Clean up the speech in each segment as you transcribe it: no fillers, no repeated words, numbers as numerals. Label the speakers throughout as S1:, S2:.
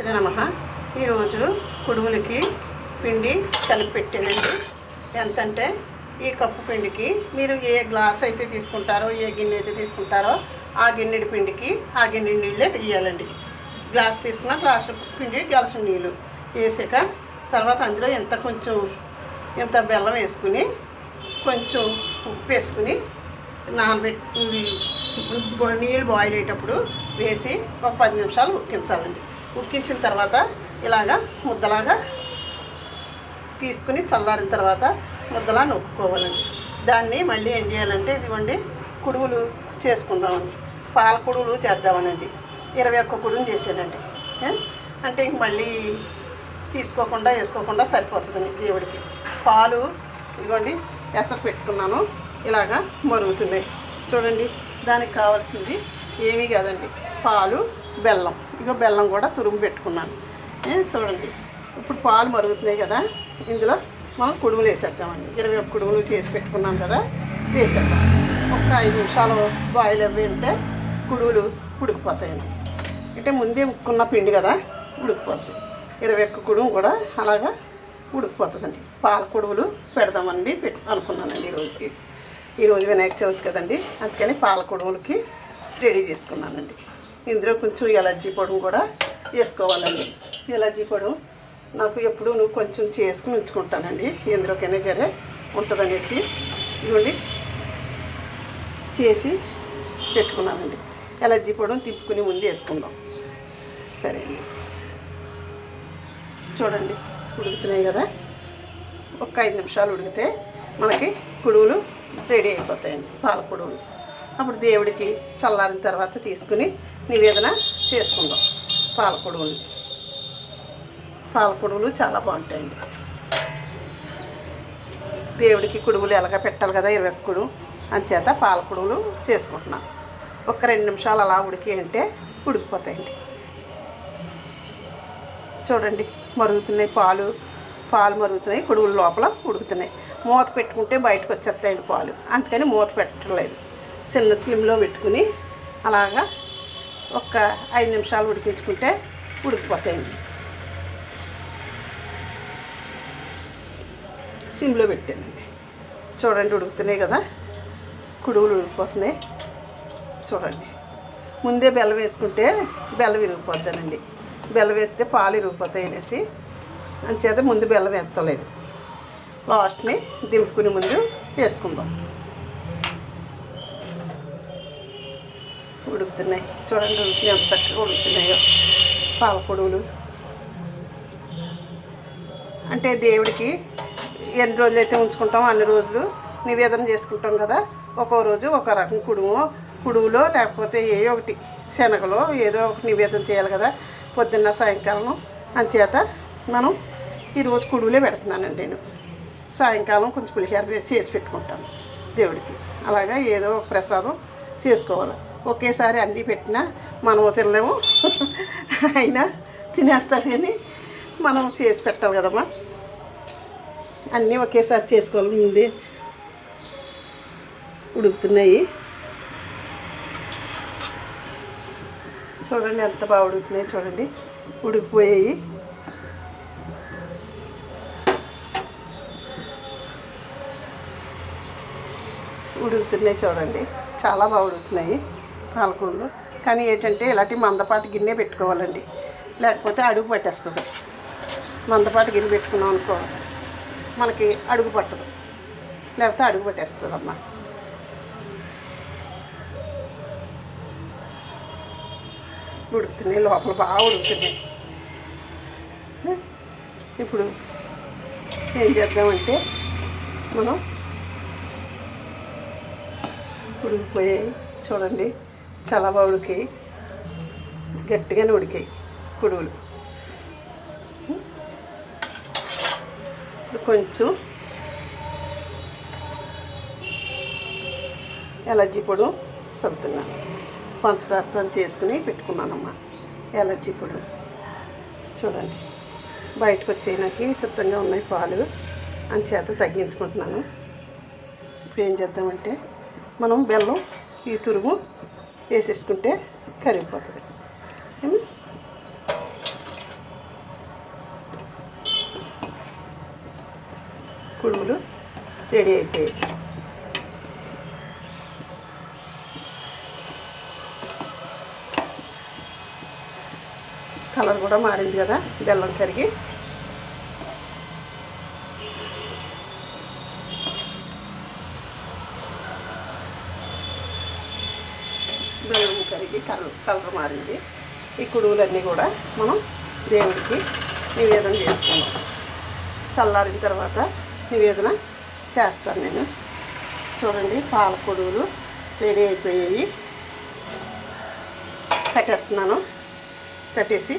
S1: శ్రీమాత్రే నమః. ఈరోజు కుడుములకి పిండి కలిపి పెట్టానండి. ఎంతంటే ఈ కప్పు పిండికి మీరు ఏ గ్లాస్ అయితే తీసుకుంటారో, ఏ గిన్నె అయితే తీసుకుంటారో ఆ గిన్నెడి పిండికి ఆ గిన్నె నీళ్ళే వేయాలండి. గ్లాస్ తీసుకున్న గ్లాసు పిండి గ్లాసు నీళ్ళు వేసాక తర్వాత అందులో ఇంత బెల్లం వేసుకుని కొంచెం ఉప్పు వేసుకుని నానబెట్టి నీళ్ళు బాయిల్ అయ్యేటప్పుడు వేసి ఒక 10 నిమిషాలు ఉడికించాలండి. ఉడికించిన తర్వాత ఇలాగా ముద్దలాగా తీసుకుని చల్లారిన తర్వాత ముద్దలా నొక్కుకోవాలండి. దాన్ని మళ్ళీ ఏం చేయాలంటే ఇదిగోండి కుడుములు చేసుకుందామండి. పాల కుడుములు చేద్దామనండి. 21 కుడుములు చేశానండి. అంటే ఇంక మళ్ళీ వేసుకోకుండా సరిపోతుందండి దేవుడికి. పాలు ఇదిగోండి ఎసరు పెట్టుకున్నాను. ఇలాగా మరుగుతున్నాయి చూడండి. దానికి కావాల్సింది ఏమీ కాదండి, పాలు, బెల్లం. ఇగో బెల్లం కూడా తురుము పెట్టుకున్నాను. చూడండి ఇప్పుడు పాలు మరుగుతున్నాయి కదా, ఇందులో మనం కుడుములు వేసేద్దామండి. 21 కుడుములు చేసి పెట్టుకున్నాం కదా, వేసేద్దాం. ఒక 5 నిమిషాలు బాయిల్ అవి ఉంటే కుడుములు ఉడికిపోతాయండి. అంటే ముందే ఉక్కున్న పిండి కదా, ఉడికిపోతుంది. 21 కుడుము కూడా అలాగా ఉడికిపోతుందండి. పాల కుడుములు పెడదామండి అనుకున్నానండి. ఈరోజు వినాయక చవితి కదండి, అందుకని పాల కుడుములకి రెడీ చేసుకున్నానండి. ఇందులో కొంచెం ఎలర్జీ పొడి కూడా వేసుకోవాలండి. ఎలర్జీ పొడి నాకు ఎప్పుడు కొంచెం చేసుకుని ఉంచుకుంటానండి, ఎందులోకైనా జరే ఉంటుందనేసి ఇవ్వండి చేసి పెట్టుకున్నానండి. ఎలర్జీ పొడిని తిప్పుకుని ముందు వేసుకుందాం. సరే అండి, చూడండి ఉడుకుతున్నాయి కదా. ఒక 5 నిమిషాలు ఉడికితే మనకి కుడుములు రెడీ అయిపోతాయండి, పాల కుడుములు. అప్పుడు దేవుడికి చల్లారిన తర్వాత తీసుకుని నివేదన చేసుకుందాం. పాల కుడుములు చాలా బాగుంటాయండి. దేవుడికి కుడుములు ఎలాగ పెట్టాలి కదా, 21 కుడుము అంచేత పాల కుడుములు చేసుకుంటున్నాను. ఒక 2 నిమిషాలు అలా ఉడికి అంటే ఉడికిపోతాయండి. చూడండి మరుగుతున్నాయి పాలు మరుగుతున్నాయి, కుడుములు లోపల ఉడుకుతున్నాయి. మూత పెట్టుకుంటే బయటకు వచ్చేస్తాయండి పాలు, అందుకని మూత పెట్టలేదు. చిన్న స్లిమ్లో పెట్టుకుని అలాగా ఒక 5 నిమిషాలు ఉడికించుకుంటే ఉడికిపోతాయండి. సిమ్లో పెట్టానండి. చూడండి ఉడుకుతున్నాయి కదా, కుడుములు ఉడికిపోతున్నాయి. చూడండి ముందే బెల్లం వేసుకుంటే బెల్లం విరిగిపోద్దానండి. బెల్లం వేస్తే పాలు విరిగిపోతాయి అనేసి అంచేత ముందు బెల్లం వేస్తలేదు. లాస్ట్ని దింపుకుని ముందు వేసుకుందాం. ఉడుకుతున్నాయి చూడండి, ఎంత చక్కగా ఉడుకుతున్నాయో పాల కుడుములు. అంటే దేవుడికి ఎన్ని రోజులు అయితే ఉంచుకుంటామో అన్ని రోజులు నివేదన చేసుకుంటాం కదా. ఒక్కో రోజు ఒక రకం కుడుములో లేకపోతే ఒకటి శనగలో ఏదో ఒకటి నివేదన చేయాలి కదా, పొద్దున్న సాయంకాలం. అంచేత మనం ఈరోజు కుడుములే పెడుతున్నానండి. నేను సాయంకాలం కొంచెం పులిహోర చేసి పెట్టుకుంటాను దేవుడికి. అలాగా ఏదో ఒక ప్రసాదం చేసుకోవాలి. ఒకేసారి అన్నీ పెట్టినా మనం తినలేము, అయినా తినేస్తారు. కానీ మనం చేసి పెట్టాలి కదమ్మా, అన్నీ ఒకేసారి చేసుకోవాలి. ముందే ఉడుకుతున్నాయి చూడండి, ఎంత బాగా ఉడుకుతున్నాయి చూడండి. ఉడికిపోయాయి. ఉడుకుతున్నాయి చూడండి, చాలా బాగా ఉడుకుతున్నాయి పాలకూరలు. కానీ ఏంటంటే ఇలాంటి మందపాటి గిన్నె పెట్టుకోవాలండి, లేకపోతే అడుగు పట్టేస్తుంది. మందపాటి గిన్నె పెట్టుకున్నాం అనుకో మనకి అడుగు పట్టదు, లేకపోతే అడుగు పట్టేస్తుంది అమ్మ. ఉడుకుతున్నాయి, లోపల బాగా ఉడుకుతున్నాయి. ఇప్పుడు ఏం చేద్దామంటే మనం ఉడికిపోయాయి చూడండి, చాలా బాగా ఉడికాయి, గట్టిగానే ఉడికాయి కుడుములు. కొంచెం ఎలర్జీ పొడి సర్దుతున్నాను. పంచదారతో చేసుకుని పెట్టుకున్నానమ్మా ఎలర్జీ పొడి. చూడండి బయటకు వచ్చేయడానికి సిద్ధంగా ఉన్నాయి పాలు, అంచేత తగ్గించుకుంటున్నాను. ఇప్పుడు ఏం చేద్దామంటే మనం బెల్లం ఈ తురుము వేసేసుకుంటే కరిగిపోతుంది. కుడుములు రెడీ అయిపోయాయి. కలర్ కూడా మారింది కదా బెల్లం కరిగి. బెల్లం కరిగి కలర్ మారింది. ఈ కుడుములన్నీ కూడా మనం దేవుడికి నివేదన చేసుకున్నాం. చల్లారిన తర్వాత నివేదన చేస్తాను నేను. చూడండి పాల కుడుములు రెడీ అయిపోయాయి. కట్టేస్తున్నాను. కట్టేసి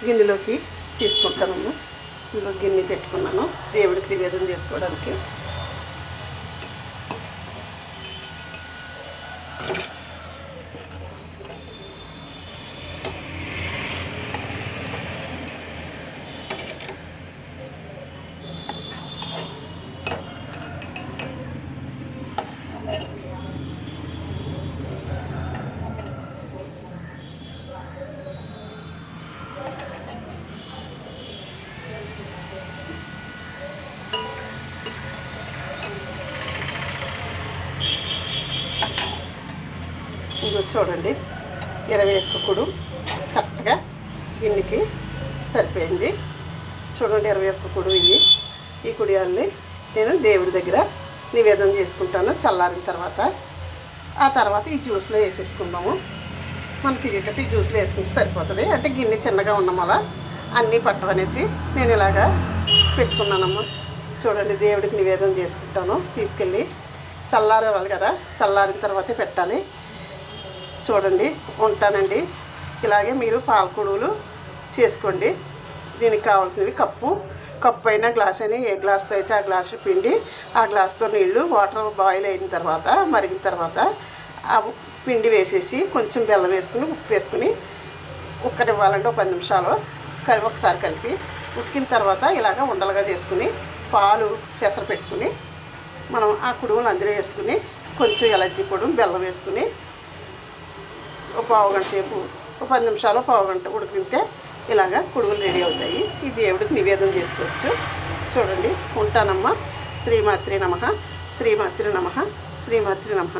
S1: గిన్నెలోకి తీసుకుంటాను. ఇందులో గిన్నె పెట్టుకున్నాను దేవుడికి నివేదన చేసుకోవడానికి. ఇదిగో చూడండి 21 కుడు కరెక్ట్గా గిన్నెకి సరిపోయింది. చూడండి 21 కుడు ఇవి. ఈ కుడియాల్ని నేను దేవుడి దగ్గర నివేదన చేసుకుంటాను చల్లారిన తర్వాత. ఆ తర్వాత ఈ జ్యూస్లో వేసేసుకుందాము. మనం తిరిగేటట్టు ఈ జ్యూస్లో వేసుకుంటే సరిపోతుంది. అంటే గిన్నె చిన్నగా ఉన్నాం అలా అన్నీ పట్టవనేసి నేను ఇలాగా పెట్టుకున్నానమ్మా. చూడండి దేవుడికి నివేదన చేసుకుంటాను. తీసుకెళ్ళి చల్లారేవాలి కదా, చల్లారిన తర్వాతే పెట్టాలి. చూడండి ఉంటానండి. ఇలాగే మీరు పాలకుడులు చేసుకోండి. దీనికి కావాల్సినవి కప్పు అయినా గ్లాస్ అయినా ఏ గ్లాస్తో అయితే ఆ గ్లాసు పిండి, ఆ గ్లాస్తో నీళ్ళు, వాటర్ బాయిల్ అయిన తర్వాత మరిగిన తర్వాత ఆ పిండి వేసేసి కొంచెం బెల్లం వేసుకుని ఉప్పు వేసుకుని ఉక్కనివ్వాలంటే 10 నిమిషాలు ఒకసారి కలిపి ఉక్కిన తర్వాత ఇలాగ ఉండలుగా చేసుకుని పాలు పెసర పెట్టుకుని మనం ఆ కుడుములు అందులో వేసుకుని కొంచెం ఎలర్జీ పొడి బెల్లం వేసుకుని ఒక పావుగంట సేపు 10 నిమిషాలు పావుగంట ఉడికితే ఇలాగా కుడుములు రెడీ అవుతాయి. ఈ దేవుడికి నివేదన చేసుకోవచ్చు. చూడండి ఉంటానమ్మా. శ్రీమాత్రే నమః, శ్రీమాత్రే నమః, శ్రీమాత్రే నమః.